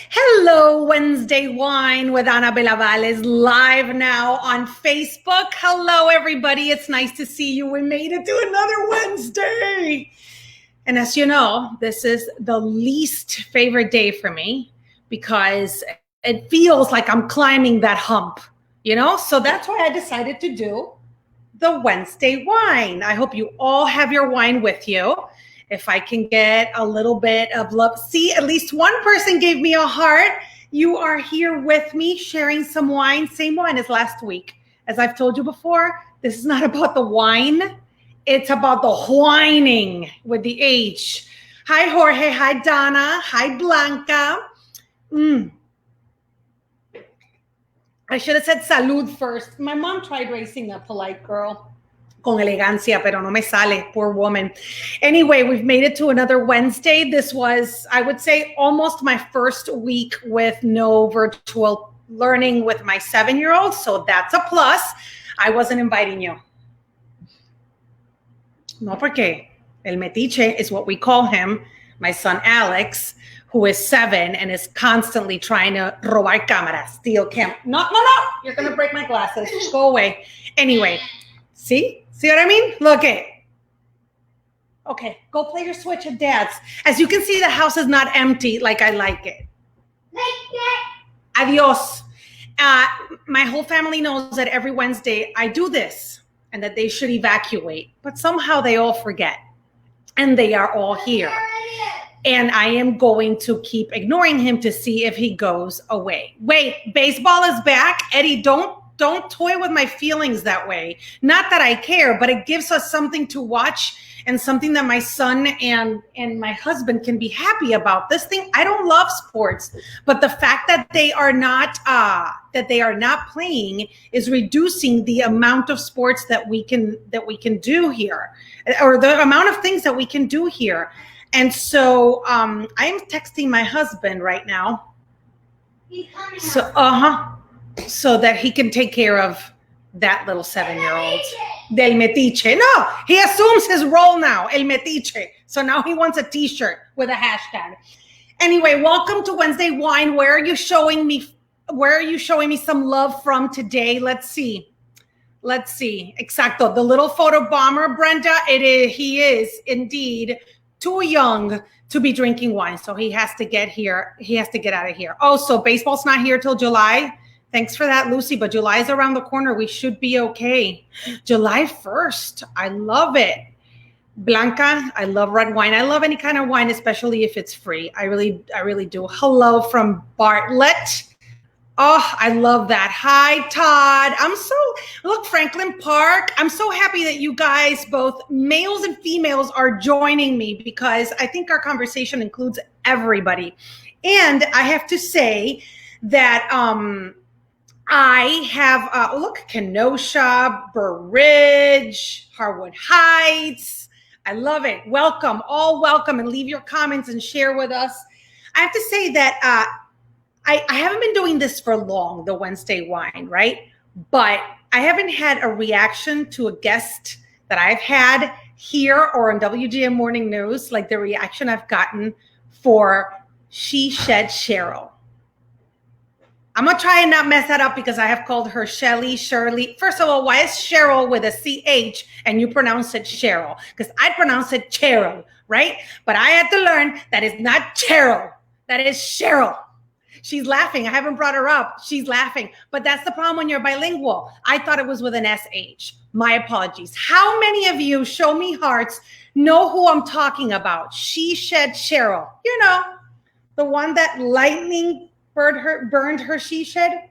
Hello, Wednesday Wine with Ana Belaval is live now on Facebook. Hello, everybody. It's nice to see you. We made it to another Wednesday. And as you know, this is the least favorite day for me because it feels like I'm climbing that hump, So that's why I decided to do the Wednesday Wine. I hope you all have your wine with you. If I can get a little bit of love. See, at least one person gave me a heart. You are here with me sharing some wine. Same wine as last week. As I've told you before, this is not about the wine. It's about the whining with the H. Hi, Jorge. Hi, Donna. Hi, Blanca. I should have said salud first. My mom tried raising a polite girl. Con elegancia, pero no me sale, poor woman. Anyway, we've made it to another Wednesday. This was, I would say, almost my first week with no virtual learning with my 7-year-old, so that's a plus. I wasn't inviting you. No, porque el metiche is what we call him, my son Alex, who is 7 and is constantly trying to robar cámaras, steal camera. No, you're going to break my glasses. Go away. Anyway, see what I mean? Look it. Okay, go play your Switch at Dad's. As you can see, the house is not empty like I like it. Adios. My whole family knows that every Wednesday I do this and that they should evacuate, but somehow they all forget. And they are all here. And I am going to keep ignoring him to see if he goes away. Wait, baseball is back. Eddie, don't toy with my feelings that way. Not that I care, but it gives us something to watch and something that my son and my husband can be happy about. This thing, I don't love sports, but the fact that they are not playing is reducing the amount of sports that we can do here, or the amount of things that we can do here. And so I am texting my husband right now. So that he can take care of that little 7-year-old. Del metiche. No, he assumes his role now, el metiche. So now he wants a t-shirt with a hashtag. Anyway, welcome to Wednesday Wine. Where are you showing me some love from today? Let's see. Exacto. The little photo bomber, Brenda. He is indeed too young to be drinking wine. So he has to get here. He has to get out of here. Oh, so baseball's not here till July. Thanks for that, Lucy. But July is around the corner. We should be okay. July 1st. I love it. Blanca, I love red wine. I love any kind of wine, especially if it's free. I really do. Hello from Bartlett. Oh, I love that. Hi, Todd. Look, Franklin Park. I'm so happy that you guys, both males and females, are joining me because I think our conversation includes everybody. And I have to say that, I have, look, Kenosha, Burr Ridge, Harwood Heights. I love it. Welcome, all welcome, and leave your comments and share with us. I have to say that I haven't been doing this for long, the Wednesday Wine, right? But I haven't had a reaction to a guest that I've had here or on WGM Morning News, like the reaction I've gotten for She Shed Cheryl. I'm going to try and not mess that up because I have called her Shirley. First of all, why is Cheryl with a CH and you pronounce it Cheryl? Because I pronounce it Cheryl, right? But I had to learn that it's not Cheryl. That is Cheryl. She's laughing. I haven't brought her up. She's laughing. But that's the problem when you're bilingual. I thought it was with an SH. My apologies. How many of you, show me hearts, know who I'm talking about? She Shed Cheryl. You know, the one that lightning burned her she shed?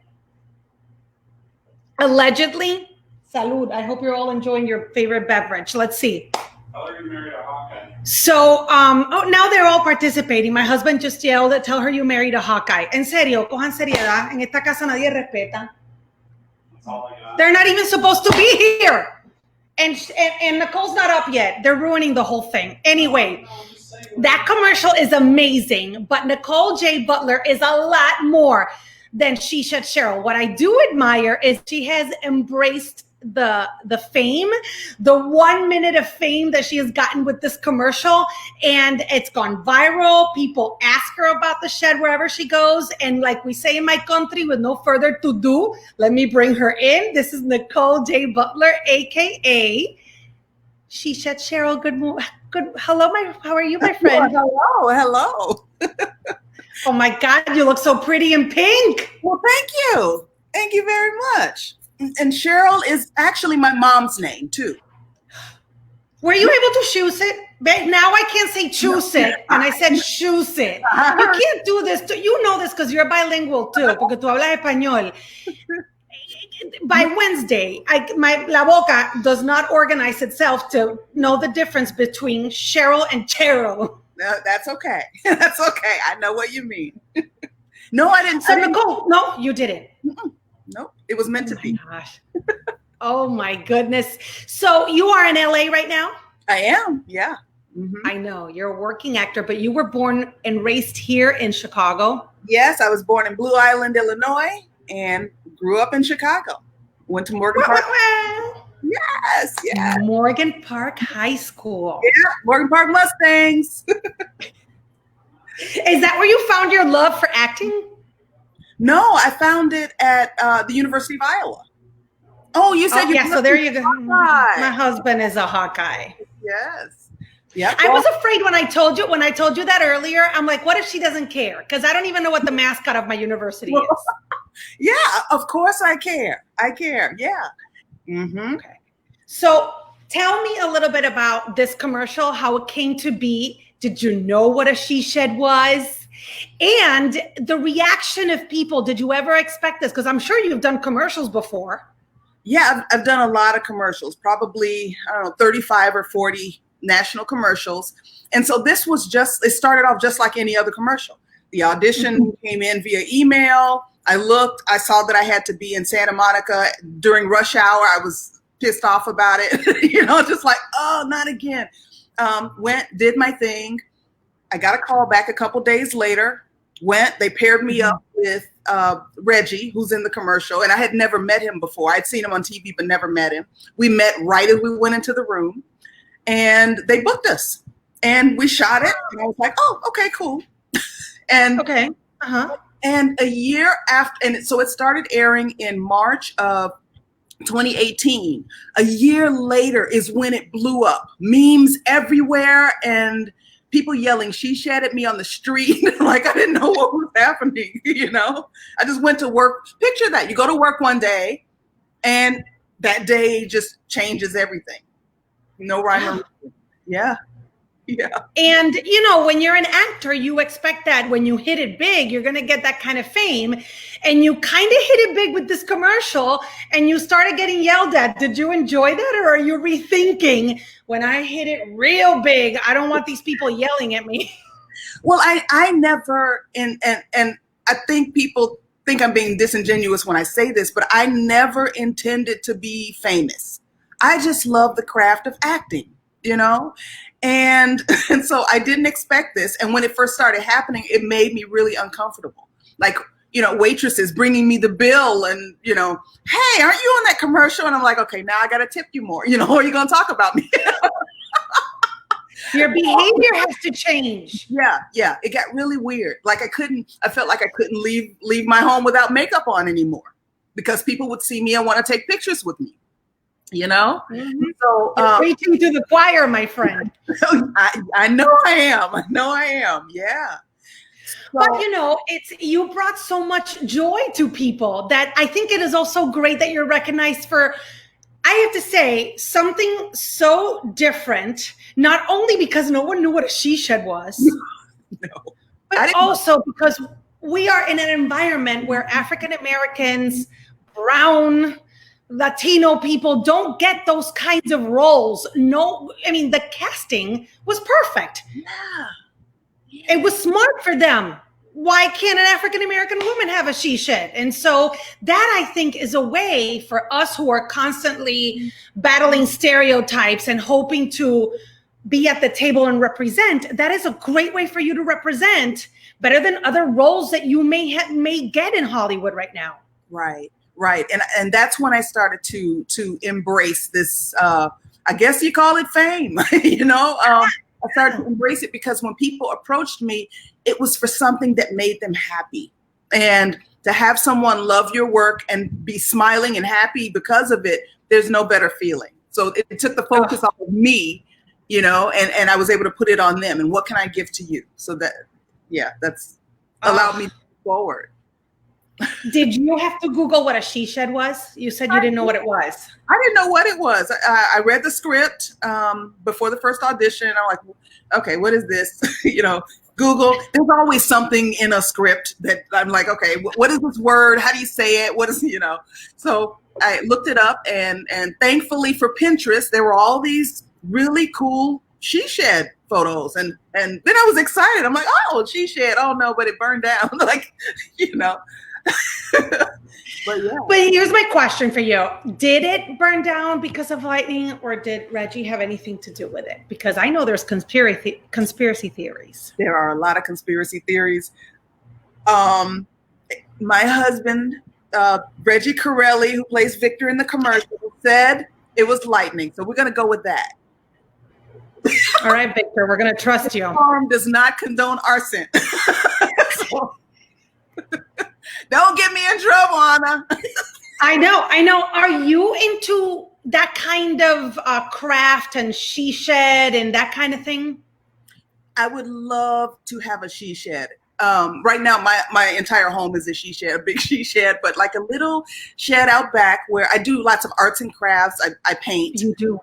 Allegedly. Salud. I hope you're all enjoying your favorite beverage. Let's see. Tell her you married a Hawkeye. So, now they're all participating. My husband just yelled, tell her you married a Hawkeye. En serio, cojan seriedad. En esta casa nadie respeta. That's all I got. They're not even supposed to be here. And Nicole's not up yet. They're ruining the whole thing. Anyway. That commercial is amazing, but Nicole J. Butler is a lot more than She Shed Cheryl. What I do admire is she has embraced the fame, the 1 minute of fame that she has gotten with this commercial, and it's gone viral. People ask her about the shed wherever she goes, and like we say in my country, with no further to do, let me bring her in. This is Nicole J. Butler, aka She Shed Cheryl. Hello, how are you, my friend? Hello. Oh my God, you look so pretty in pink. Well, thank you very much. And Cheryl is actually my mom's name too. Were you able to choose it? Now I can't say choose it, and I said choose it. You can't do this. You know this because you're bilingual too, porque tú hablas español. By Wednesday, la boca does not organize itself to know the difference between Cheryl and Cheryl. No, that's okay. That's okay. I know what you mean. No, I didn't. So Nicole, no, you didn't. Nope. It was meant to be. Gosh. Oh my goodness. So you are in LA right now? I am. Yeah. Mm-hmm. I know you're a working actor, but you were born and raised here in Chicago. Yes, I was born in Blue Island, Illinois, and grew up in Chicago. Went to Morgan Park. Yes. Morgan Park High School. Yeah, Morgan Park Mustangs. Is that where you found your love for acting? No, I found it at the University of Iowa. Oh, you said you. Yeah, so there you go. Hawkeye. My husband is a Hawkeye. Yes. Yep. I was afraid when I told you that earlier. I'm like, what if she doesn't care? Because I don't even know what the mascot of my university is. Yeah, of course I care. Yeah. Mm-hmm. Okay. So tell me a little bit about this commercial, how it came to be. Did you know what a she shed was? And the reaction of people, did you ever expect this? Because I'm sure you've done commercials before. Yeah, I've done a lot of commercials, probably, 35 or 40 national commercials. And so this was it started off just like any other commercial. The audition came in via email. I looked, I saw that I had to be in Santa Monica during rush hour. I was pissed off about it, just like, oh, not again. Did my thing. I got a call back a couple days later, they paired me up with Reggie, who's in the commercial. And I had never met him before. I'd seen him on TV, but never met him. We met right as we went into the room and they booked us and we shot it. And I was like, oh, okay, cool. And okay. Uh-huh. And a year after, and so it started airing in March of 2018. A year later is when it blew up. Memes everywhere and people yelling, she shed at me on the street. Like I didn't know what was happening, I just went to work. Picture that. You go to work one day and that day just changes everything. No rhyme or reason. Yeah. Yeah. And, when you're an actor, you expect that when you hit it big, you're going to get that kind of fame. And you kind of hit it big with this commercial and you started getting yelled at. Did you enjoy that? Or are you rethinking, when I hit it real big, I don't want these people yelling at me? Well, I never, and I think people think I'm being disingenuous when I say this, but I never intended to be famous. I just love the craft of acting, And so I didn't expect this. And when it first started happening, it made me really uncomfortable. Like, waitresses bringing me the bill and, hey, aren't you on that commercial? And I'm like, okay, now I got to tip you more. Are you going to talk about me? Your behavior has to change. Yeah. It got really weird. Like I felt like I couldn't leave my home without makeup on anymore because people would see me and want to take pictures with me. Mm-hmm. So you're preaching to the choir, my friend. I know I am. Yeah. So, but you brought so much joy to people that I think it is also great that you're recognized for, I have to say, something so different, not only because no one knew what a she shed was, but also because we are in an environment where African Americans, brown, Latino people don't get those kinds of roles. No, the casting was perfect. Yeah. It was smart for them. Why can't an African-American woman have a she shed? And so that, I think, is a way for us who are constantly battling stereotypes and hoping to be at the table and represent. That is a great way for you to represent better than other roles that you may get in Hollywood right now. Right. Right. And that's when I started to embrace this, I guess you call it fame, you know. I started to embrace it because when people approached me, it was for something that made them happy. And to have someone love your work and be smiling and happy because of it, there's no better feeling. So it took the focus off of me, you know, and I was able to put it on them. And what can I give to you? So that, yeah, that's allowed me to move forward. Did you have to Google what a she shed was? You said you didn't know what it was. I didn't know what it was. I read the script before the first audition. I'm like, okay, what is this? You know, Google. There's always something in a script that I'm like, okay, what is this word? How do you say it? What is, you know? So I looked it up, and thankfully for Pinterest, there were all these really cool she shed photos, and then I was excited. I'm like, oh, she shed. Oh no, but it burned down. Like, you know. But yeah. But here's my question for you. Did it burn down because of lightning, or did Reggie have anything to do with it? Because I know there's conspiracy theories. There are a lot of conspiracy theories. My husband, Reggie Corelli, who plays Victor in the commercial, said it was lightning. So we're going to go with that. All right, Victor, we're going to trust you. Farm does not condone arson. So, don't get me in trouble, Anna. I know. Are you into that kind of craft and she shed and that kind of thing? I would love to have a she shed. Right now, my entire home is a she shed, a big she shed, but like a little shed out back where I do lots of arts and crafts. I paint. You do?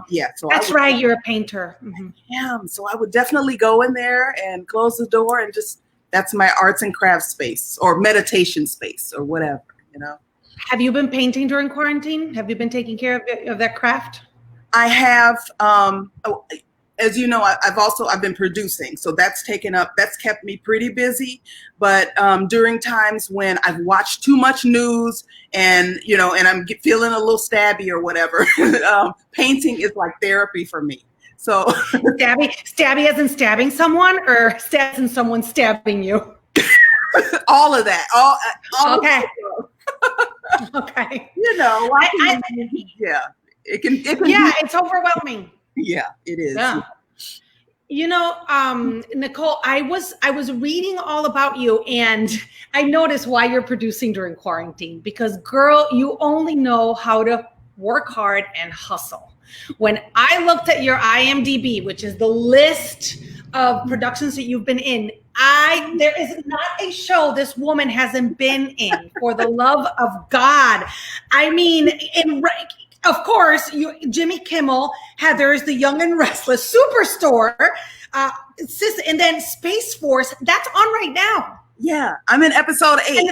Yeah. So that's right. You're a painter. Mm-hmm. Yeah. So I would definitely go in there and close the door and just, that's my arts and crafts space or meditation space or whatever, you know. Have you been painting during quarantine? Have you been taking care of that craft? I have, as you know, I've been producing, so that's kept me pretty busy. But during times when I've watched too much news and, you know, and I'm feeling a little stabby or whatever, painting is like therapy for me. So stabby as in stabbing someone, or stabby as in someone stabbing you? All of that. All okay. Okay. You know, yeah. It can yeah, it's overwhelming. Yeah, it is. Yeah. You know, Nicole, I was reading all about you, and I noticed why you're producing during quarantine, because girl, you only know how to work hard and hustle. When I looked at your IMDb, which is the list of productions that you've been in, there is not a show this woman hasn't been in, for the love of God. I mean, of course, Jimmy Kimmel, Heather's The Young and Restless, Superstore, and then Space Force. That's on right now. Yeah, I'm in episode 8.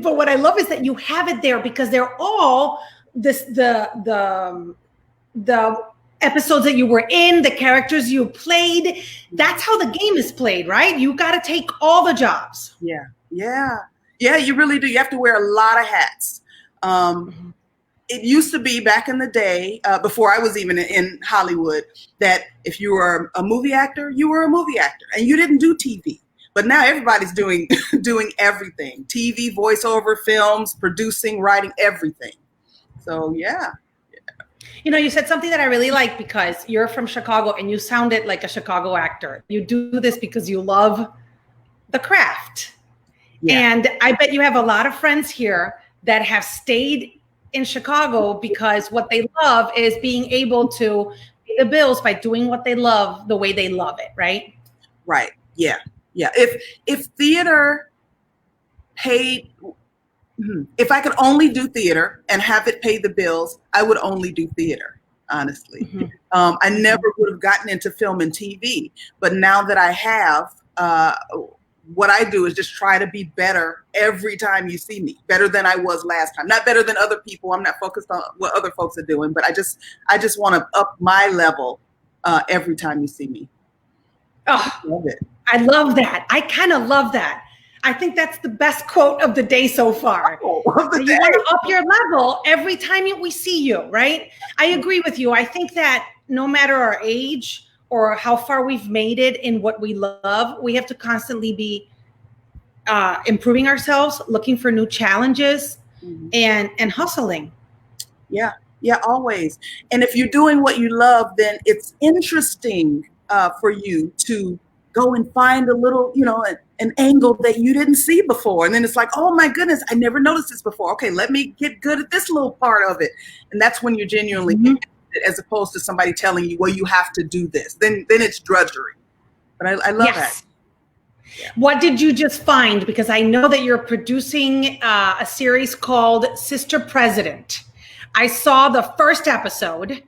But what I love is that you have it there, because they're all the episodes that you were in, the characters you played. That's how the game is played, right? You got to take all the jobs. Yeah. You really do. You have to wear a lot of hats. It used to be back in the day, before I was even in Hollywood, that if you were a movie actor, you were a movie actor, and you didn't do TV. But now everybody's doing everything: TV, voiceover, films, producing, writing, everything. So yeah. You know, you said something that I really like, because you're from Chicago and you sounded like a Chicago actor. You do this because you love the craft. Yeah. And I bet you have a lot of friends here that have stayed in Chicago because what they love is being able to pay the bills by doing what they love the way they love it, right? Right. Yeah. Yeah. If theater paid, if I could only do theater and have it pay the bills, I would only do theater, honestly. Mm-hmm. I never would have gotten into film and TV, but now that I have, what I do is just try to be better every time you see me, better than I was last time. Not better than other people. I'm not focused on what other folks are doing, but I just want to up my level every time you see me. Oh, I love it. I love that. I kind of love that. I think that's the best quote of the day so far. You want to up your level every time we see you, right? I agree with you. I think that no matter our age or how far we've made it in what we love, we have to constantly be improving ourselves, looking for new challenges, and hustling. Yeah, yeah, always. And if you're doing what you love, then it's interesting for you to go and find a little, an angle that you didn't see before. And then it's like, oh my goodness, I never noticed this before. Okay, let me get good at this little part of it. And that's when you're genuinely interested, as opposed to somebody telling you, well, you have to do this. Then it's drudgery. But I love that. Yeah. What did you just find? Because I know that you're producing a series called Sister President. I saw the first episode,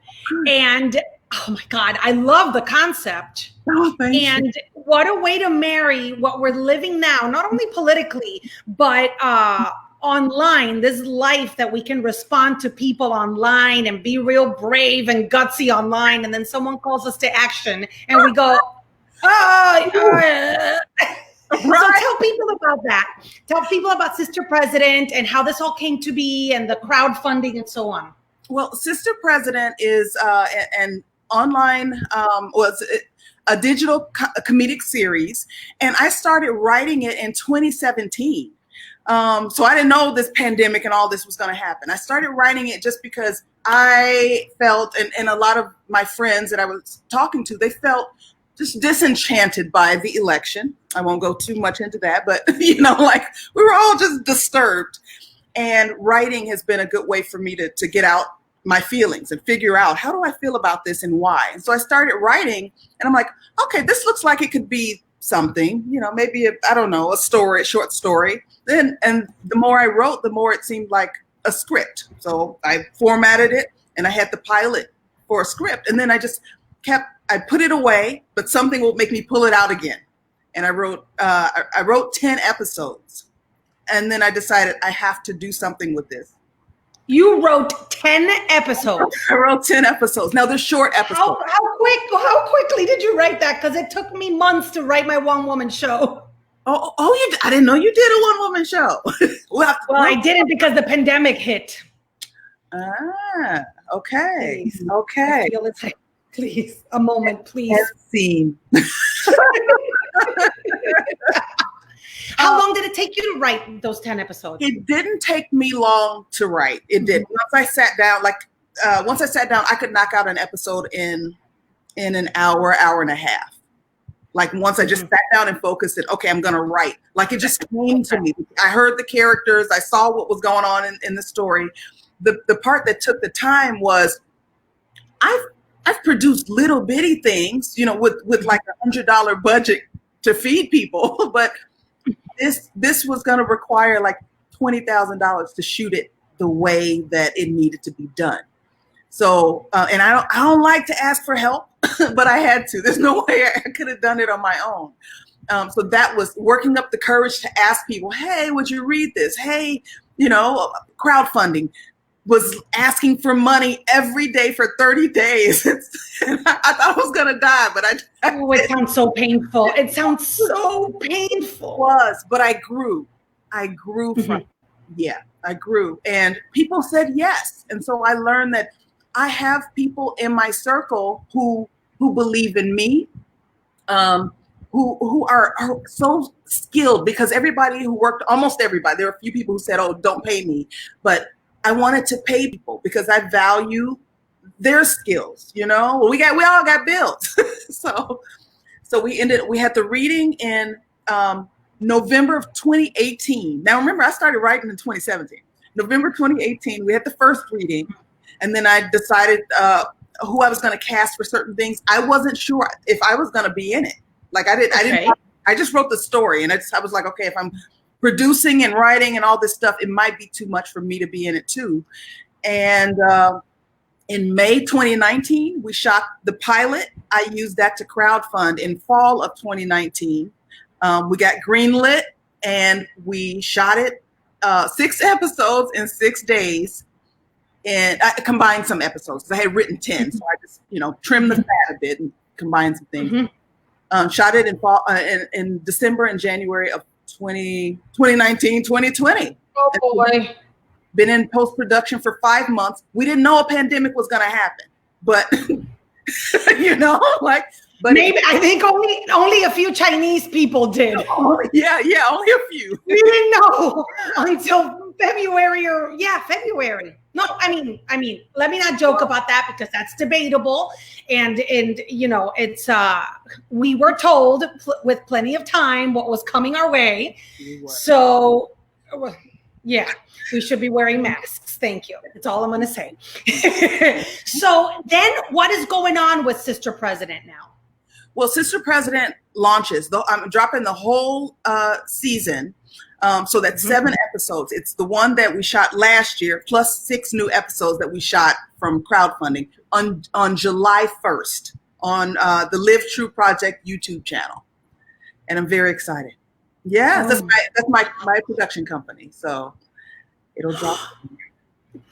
and oh my God, I love the concept. Oh, thank you. What a way to marry what we're living now, not only politically, but online, this life that we can respond to people online and be real brave and gutsy online. And then someone calls us to action and we go, oh, So tell people about that. Tell people about Sister President and how this all came to be and the crowdfunding and so on. Well, Sister President is an online, was a digital comedic series, and I started writing it in 2017. So I didn't know this pandemic and all this was going to happen. I started writing it just because I felt, and a lot of my friends that I was talking to, they felt just disenchanted by the election. I won't go too much into that, but we were all just disturbed. And writing has been a good way for me to get out my feelings and figure out, how do I feel about this and why? And so I started writing, and I'm like, okay, this looks like it could be something, maybe a story, a short story. And the more I wrote, the more it seemed like a script. So I formatted it, and I had the pilot for a script. And then I put it away, but something will make me pull it out again. And I wrote 10 episodes. And then I decided I have to do something with this. You wrote 10 episodes. I wrote 10 episodes. Now they're short episodes. How quickly did you write that? Because it took me months to write my one-woman show. I didn't know you did a one-woman show. Well, I didn't because the pandemic hit. Okay. Please. Okay. I feel it's like, please, a moment, please. Scene. How long did it take you to write those 10 episodes? It didn't take me long to write. It did. Once I sat down, I could knock out an episode in an hour and a half. Like once I just sat down and focused it, okay, I'm going to write. Like it just came to me. I heard the characters. I saw what was going on in the story. The part that took the time was I've produced little bitty things, with like $100 budget to feed people, but this was going to require like $20,000 to shoot it the way that it needed to be done. So, and I don't like to ask for help, but I had to. There's no way I could have done it on my own. So that was working up the courage to ask people, hey, would you read this? Hey, crowdfunding. Was asking for money every day for 30 days. I thought I was going to die, but it sounds so painful. It sounds so painful. It was, but I grew. From it. Yeah, I grew. And people said yes. And so I learned that I have people in my circle who believe in me, who are so skilled, because almost everybody, there were a few people who said, oh, don't pay me. But I wanted to pay people because I value their skills, we all got bills. So we had the reading in November of 2018. Now remember, I started writing in 2017. November 2018, we had the first reading, and then I decided who I was going to cast for certain things. I wasn't sure if I was going to be in it. Like I just wrote the story, and I was like, okay, if I'm producing and writing and all this stuff, it might be too much for me to be in it too. And in May 2019, we shot the pilot. I used that to crowdfund. In fall of 2019, we got greenlit, and we shot it 6 episodes in 6 days. And I combined some episodes because I had written 10. So I just, trimmed the fat a bit and combined some things. Shot it in fall, in December and January of 2019, 2020. Oh boy. Been in post-production for 5 months. We didn't know a pandemic was going to happen, but But maybe I think only a few Chinese people did. yeah, only a few. We didn't know until February February. No, I mean, let me not joke about that because that's debatable. And you know, it's we were told with plenty of time what was coming our way. So yeah, we should be wearing masks. Thank you. That's all I'm going to say. So then what is going on with Sister President now? Well, Sister President launches. I'm dropping the whole season. So that's 7 episodes. It's the one that we shot last year, plus 6 new episodes that we shot from crowdfunding on July 1st on the Live True Project YouTube channel. And I'm very excited. Yeah, that's my production company. So it'll drop.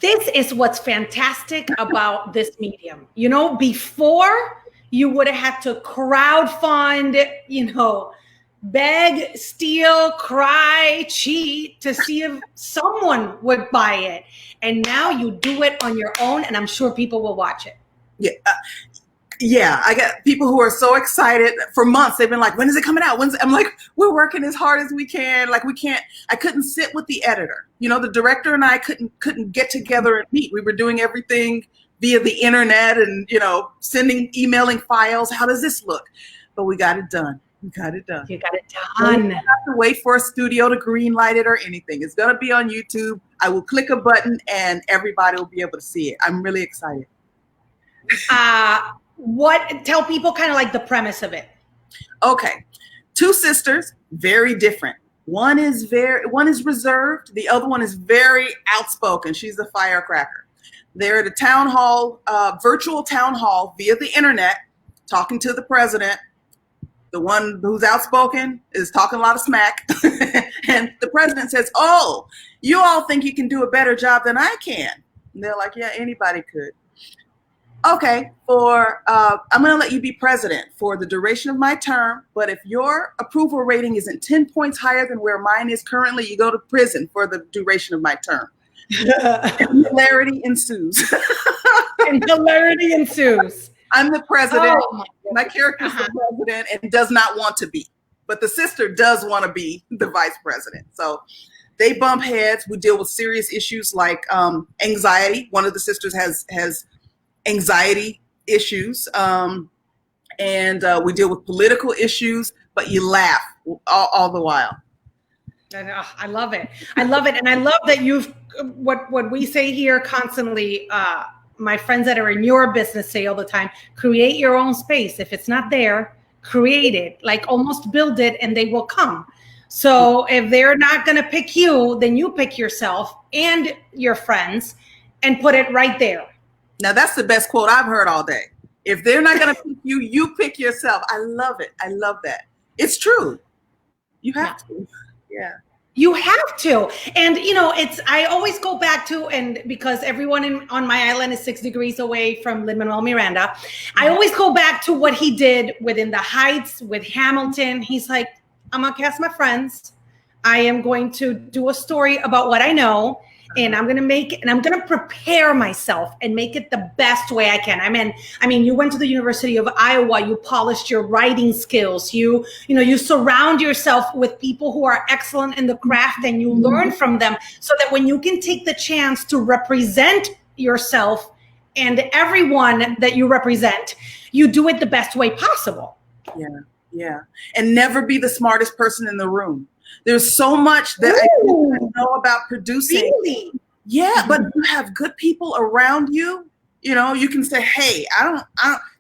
This is what's fantastic about this medium. You know, before you would have had to crowdfund, you know, beg, steal, cry, cheat to see if someone would buy it. And now you do it on your own, and I'm sure people will watch it. Yeah. Yeah, I got people who are so excited for months. They've been like, when is it coming out? I'm like, we're working as hard as we can. Like I couldn't sit with the editor. You know, the director and I couldn't get together and meet. We were doing everything via the internet and, you know, emailing files. How does this look? But we got it done. We got it done. You got it done. You don't have to wait for a studio to green light it or anything. It's going to be on YouTube. I will click a button and everybody will be able to see it. I'm really excited. Tell people kind of like the premise of it. Okay. 2 sisters, very different. One is reserved. The other one is very outspoken. She's a firecracker. They're at a town hall, virtual town hall via the internet, talking to the president. The one who's outspoken is talking a lot of smack. And the president says, "Oh, you all think you can do a better job than I can." And they're like, "Yeah, anybody could." Okay, I'm going to let you be president for the duration of my term, but if your approval rating isn't 10 points higher than where mine is currently, you go to prison for the duration of my term. And hilarity ensues. And hilarity ensues. I'm the president. Oh, my character's the president and does not want to be, but the sister does want to be the vice president. So they bump heads. We deal with serious issues like anxiety. One of the sisters has anxiety issues, and we deal with political issues, but you laugh all the while. I love it. I love it. And I love that what we say here constantly, my friends that are in your business say all the time, create your own space. If it's not there, create it, like almost build it and they will come. So if they're not going to pick you, then you pick yourself and your friends and put it right there. Now that's the best quote I've heard all day. If they're not going to pick you, you pick yourself. I love it. I love that. It's true. You have to. Yeah. You have to. And, you know, I always go back to, and because everyone on my island is 6 degrees away from Lin-Manuel Miranda, I always go back to what he did within the Heights with Hamilton. He's like, I'm going to cast my friends. I am going to do a story about what I know. And I'm going to make it, and I'm going to prepare myself and make it the best way I can. I mean, you went to the University of Iowa, you polished your writing skills. You surround yourself with people who are excellent in the craft and you learn from them so that when you can take the chance to represent yourself and everyone that you represent, you do it the best way possible. Yeah. Yeah. And never be the smartest person in the room. There's so much that I didn't know about producing. Really? Yeah, but you have good people around you. You know, you can say, "Hey, I don't.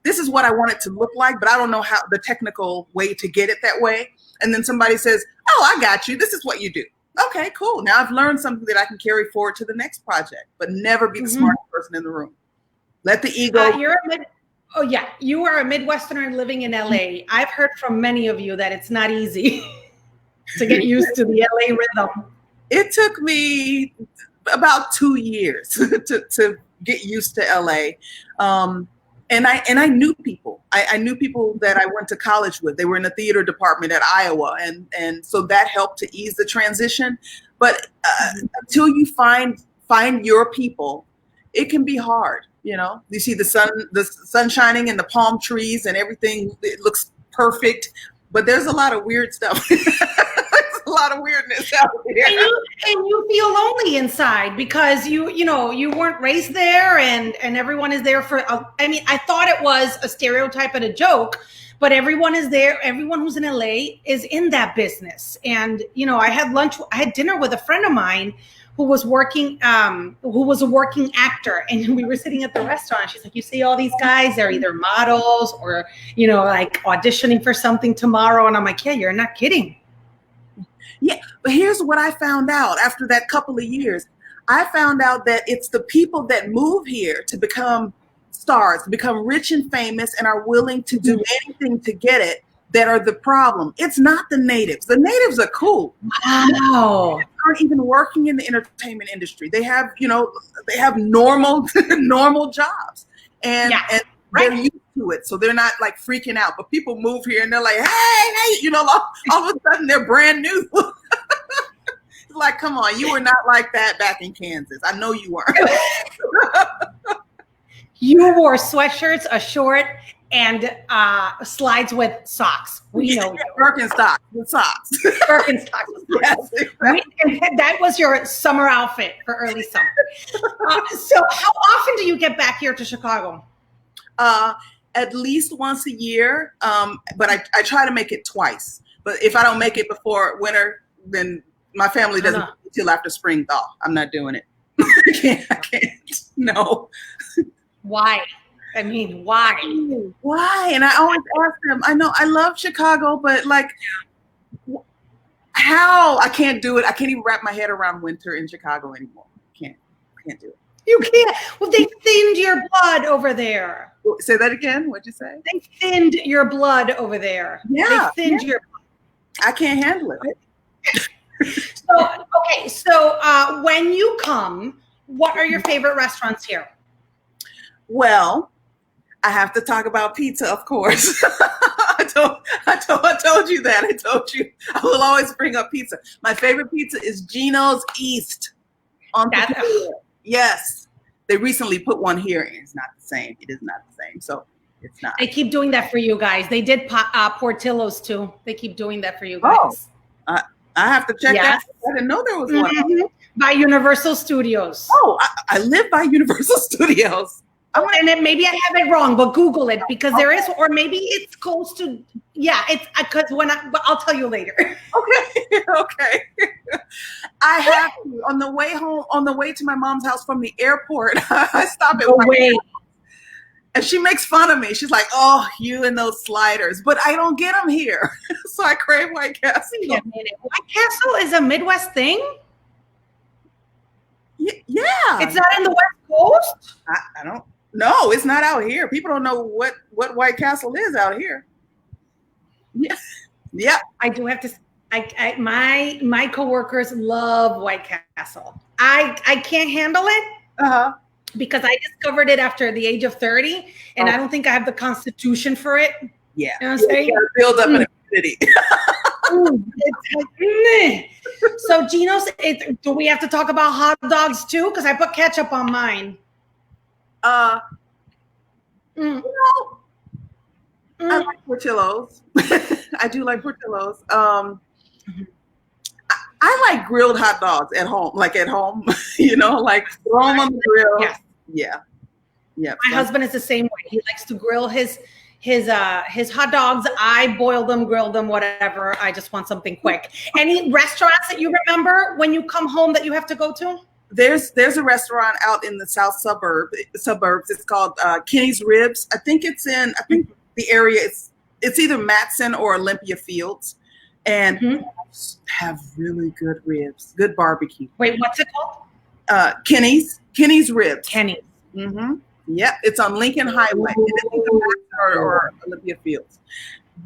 This is what I want it to look like, but I don't know how the technical way to get it that way." And then somebody says, "Oh, I got you. This is what you do." Okay, cool. Now I've learned something that I can carry forward to the next project. But never be the smartest person in the room. Let the ego. You are a Midwesterner living in LA. I've heard from many of you that it's not easy. To get used to the LA rhythm. It took me about 2 years to get used to LA. And I knew people. I knew people that I went to college with. They were in the theater department at Iowa. And so that helped to ease the transition. But until you find your people it can be hard. You know, you see the sun shining and the palm trees and everything. It looks perfect, but there's a lot of weird stuff. There's a lot of weirdness out there. And you feel lonely inside because you know you weren't raised there, and everyone is there for. I mean, I thought it was a stereotype and a joke, but everyone is there. Everyone who's in LA is in that business. And you know, I had dinner with a friend of mine who was working, who was a working actor, and we were sitting at the restaurant. She's like, "You see all these guys? They're either models or, you know, like auditioning for something tomorrow." And I'm like, "Yeah, you're not kidding." Yeah, but here's what I found out after that couple of years. I found out that it's the people that move here to become stars, to become rich and famous, and are willing to do anything to get it, that are the problem. It's not the natives. The natives are cool. Wow. They aren't even working in the entertainment industry. They have, you know, they have normal normal jobs, and they're used to it, so they're not like freaking out. But people move here and they're like, hey, you know, all of a sudden they're brand new. It's like, come on, you were not like that back in Kansas. I know you weren't. You wore sweatshirts, a short, and slides with socks. We know you. Birkenstocks with socks. Birkenstocks with socks. Yes, exactly. And that was your summer outfit for early summer. So how often do you get back here to Chicago? At least once a year, but I try to make it twice. But if I don't make it before winter, then my family doesn't until after spring thaw. I'm not doing it. I can't. No. Why? I mean, why? Why? And I always ask them, I know I love Chicago, but like, how? I can't do it. I can't even wrap my head around winter in Chicago anymore. I can't do it. You can't. Well, they thinned your blood over there. Say that again. What'd you say? They thinned your blood over there. Yeah. They thinned your blood. I can't handle it. So when you come, what are your favorite restaurants here? Well, I have to talk about pizza, of course. I told you that. I told you. I will always bring up pizza. My favorite pizza is Gino's East on Butler. Yes. They recently put one here, and it's not the same. It is not the same. So it's not. They keep doing that for you guys. They did Portillo's too. They keep doing that for you guys. Oh, I have to check that. I didn't know there was one. By Universal Studios. Oh, I live by Universal Studios. And maybe I have it wrong, but Google it because there is, or maybe it's close to. Yeah, it's because but I'll tell you later. Okay. I have to, on the way home, on the way to my mom's house from the airport. I stop at Whine, and she makes fun of me. She's like, "Oh, you and those sliders," but I don't get them here, so I crave White Castle. Wait a minute. White Castle is a Midwest thing. Yeah, it's not in the West Coast. I don't. No, it's not out here. People don't know what White Castle is out here. Yeah. I do have to. My coworkers love White Castle. I can't handle it because I discovered it after the age of 30, and I don't think I have the constitution for it. Yeah, you know what I'm saying? Build up an immunity. So Gino's. Do we have to talk about hot dogs too? Because I put ketchup on mine. You know, I like Portillo's. I do like Portillo's. I like grilled hot dogs at home, you know, like throw them on the grill. Yes. Yeah. My husband is the same way. He likes to grill his hot dogs. I boil them, grill them, whatever. I just want something quick. Any restaurants that you remember when you come home that you have to go to? There's a restaurant out in the south suburbs. It's called Kenny's Ribs. I think the area it's either Matson or Olympia Fields, and have really good ribs, good barbecue. Wait, what's it called? Kenny's Ribs. Kenny's. Yep, it's on Lincoln Highway. It's either Matson or Olympia Fields.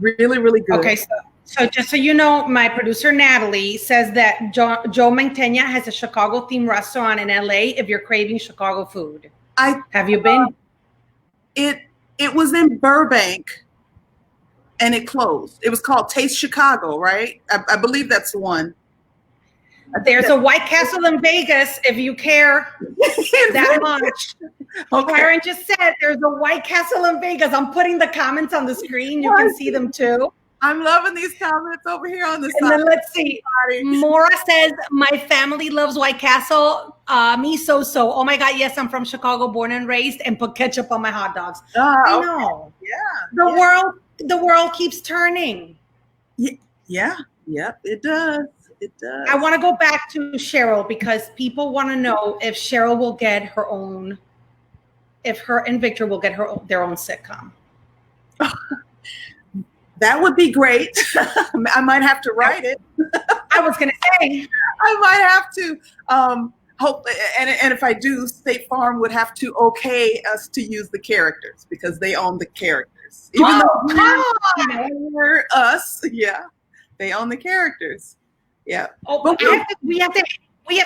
Really, really good. Okay, so just so you know, my producer Natalie says that Joe Mantegna has a Chicago-themed restaurant in LA if you're craving Chicago food. Have you been? It was in Burbank, and it closed. It was called Taste Chicago, right? I believe that's the one. There's a White Castle in Vegas if you care that much. Okay. Karen just said there's a White Castle in Vegas. I'm putting the comments on the screen. You can see them too. I'm loving these comments over here on the And side. then let's see. Maura says, my family loves White Castle. Me so. Oh my God, yes, I'm from Chicago, born and raised, and put ketchup on my hot dogs. I know. Yeah. The world keeps turning. Yeah. Yep, it does. It does. I want to go back to Cheryl because people want to know if Cheryl will get her own, if her and Victor will get their own sitcom. That would be great. I might have to write it. I was going to say. I might have to. Hope, and if I do, State Farm would have to okay us to use the characters because they own the characters. Even though we're us, yeah, they own the characters. Yeah. Oh, but we have to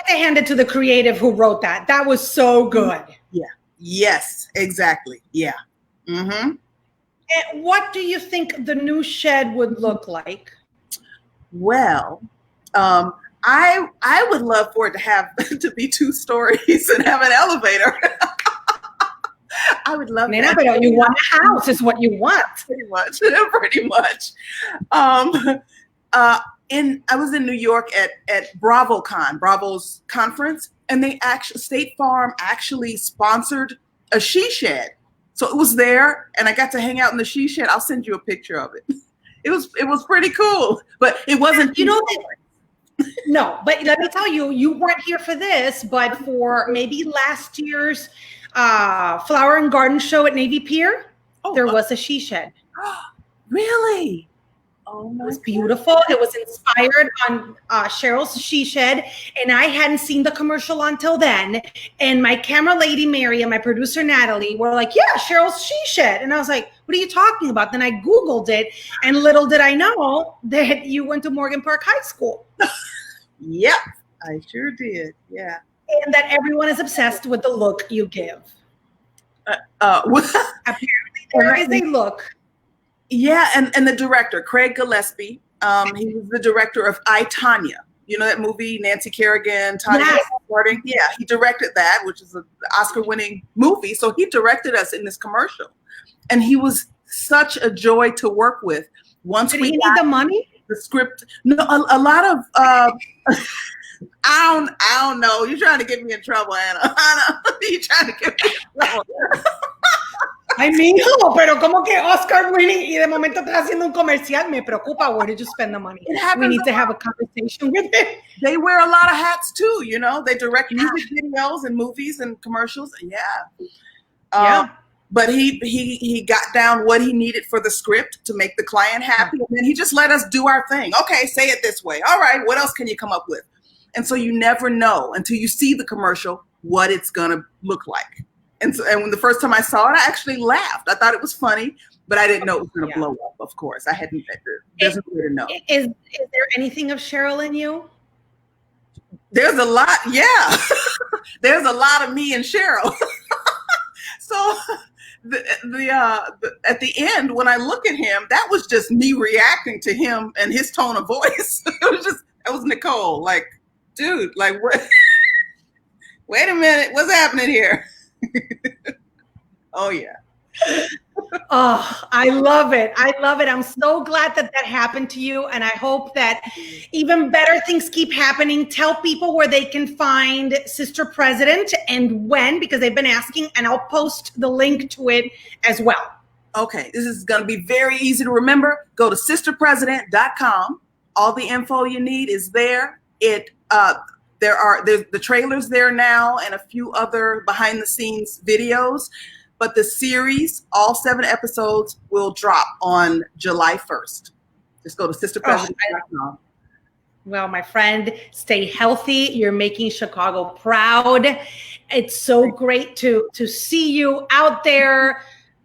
hand it to the creative who wrote that. That was so good. Yeah. Yes. Exactly. Yeah. Mm-hmm. And what do you think the new shed would look like? Well, I would love for it to have to be 2 stories and have an elevator. I would love that. But you want a house is what you want. Pretty much. I was in New York at Bravo's conference, and State Farm actually sponsored a she shed. So it was there, and I got to hang out in the she shed. I'll send you a picture of it. It was pretty cool, but it wasn't. No, but let me tell you, you weren't here for this, but for maybe last year's Flower and Garden Show at Navy Pier, there was a she shed. Really? Oh, it was beautiful. It was inspired on Cheryl's she shed, and I hadn't seen the commercial until then. And my camera lady Mary and my producer Natalie were like, "Yeah, Cheryl's she shed," and I was like, "What are you talking about?" Then I Googled it, and little did I know that you went to Morgan Park High School. Yep, I sure did. Yeah, and that everyone is obsessed with the look you give. Apparently, there is a look. Yeah, and the director, Craig Gillespie, he was the director of I, Tonya. You know that movie, Nancy Kerrigan, Tonya Harding? Yeah, he directed that, which is an Oscar-winning movie. So he directed us in this commercial. And he was such a joy to work with. Once Did we he need the money? The script, no, a lot of, I don't know. You're trying to get me in trouble, Anna. You're trying to get me in trouble. Ay, mijo, pero como que Oscar winning y de momento estás haciendo un comercial, me preocupa. Where did you spend the money? We need to have a conversation with him. They wear a lot of hats too, you know. They direct music videos and movies and commercials. Yeah. But he got down what he needed for the script to make the client happy. And then he just let us do our thing. Okay, say it this way. All right, what else can you come up with? And so you never know until you see the commercial what it's gonna look like. And when the first time I saw it, I actually laughed. I thought it was funny, but I didn't know it was going to blow up. Of course, I hadn't. There's no way to know. Is there anything of Cheryl in you? There's a lot. Yeah, there's a lot of me and Cheryl. So at the end, when I look at him, that was just me reacting to him and his tone of voice. That was Nicole. Like, dude, like what? Wait a minute, what's happening here? Oh yeah. Oh, I love it. I'm so glad that happened to you, and I hope that even better things keep happening. Tell people where they can find Sister President and when, because they've been asking, and I'll post the link to it as well. Okay, this is going to be very easy to remember. Go to sisterpresident.com. All the info you need is there. There's the trailers there now and a few other behind the scenes videos, but the series, all 7 episodes, will drop on July 1st. Just go to sisterpresident.com. Well, my friend, stay healthy. You're making Chicago proud. It's so great to see you out there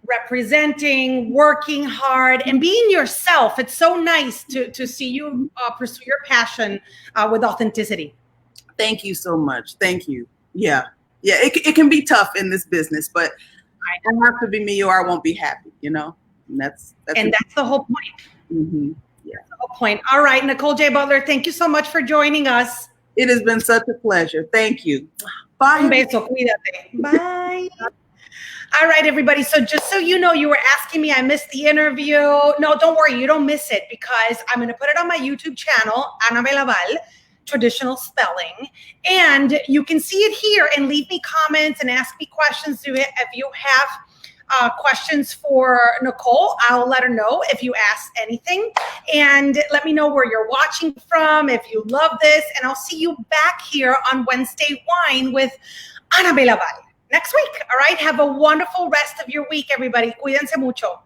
representing, working hard, and being yourself. It's so nice to see you pursue your passion with authenticity. Thank you so much. Thank you. Yeah. It can be tough in this business, but I don't have to be me or I won't be happy, you know? And that's the whole point. Mm-hmm. Yeah. That's the whole point. All right, Nicole J. Butler, thank you so much for joining us. It has been such a pleasure. Thank you. Bye. Un beso, cuídate. Bye. All right, everybody. So just so you know, you were asking me, I missed the interview. No, don't worry. You don't miss it because I'm going to put it on my YouTube channel, Anabela Val, Traditional Spelling. And you can see it here and leave me comments and ask me questions. If you have questions for Nicole, I'll let her know if you ask anything. And let me know where you're watching from, if you love this. And I'll see you back here on Wednesday Whine with Anabela Val next week. All right. Have a wonderful rest of your week, everybody. Cuídense mucho.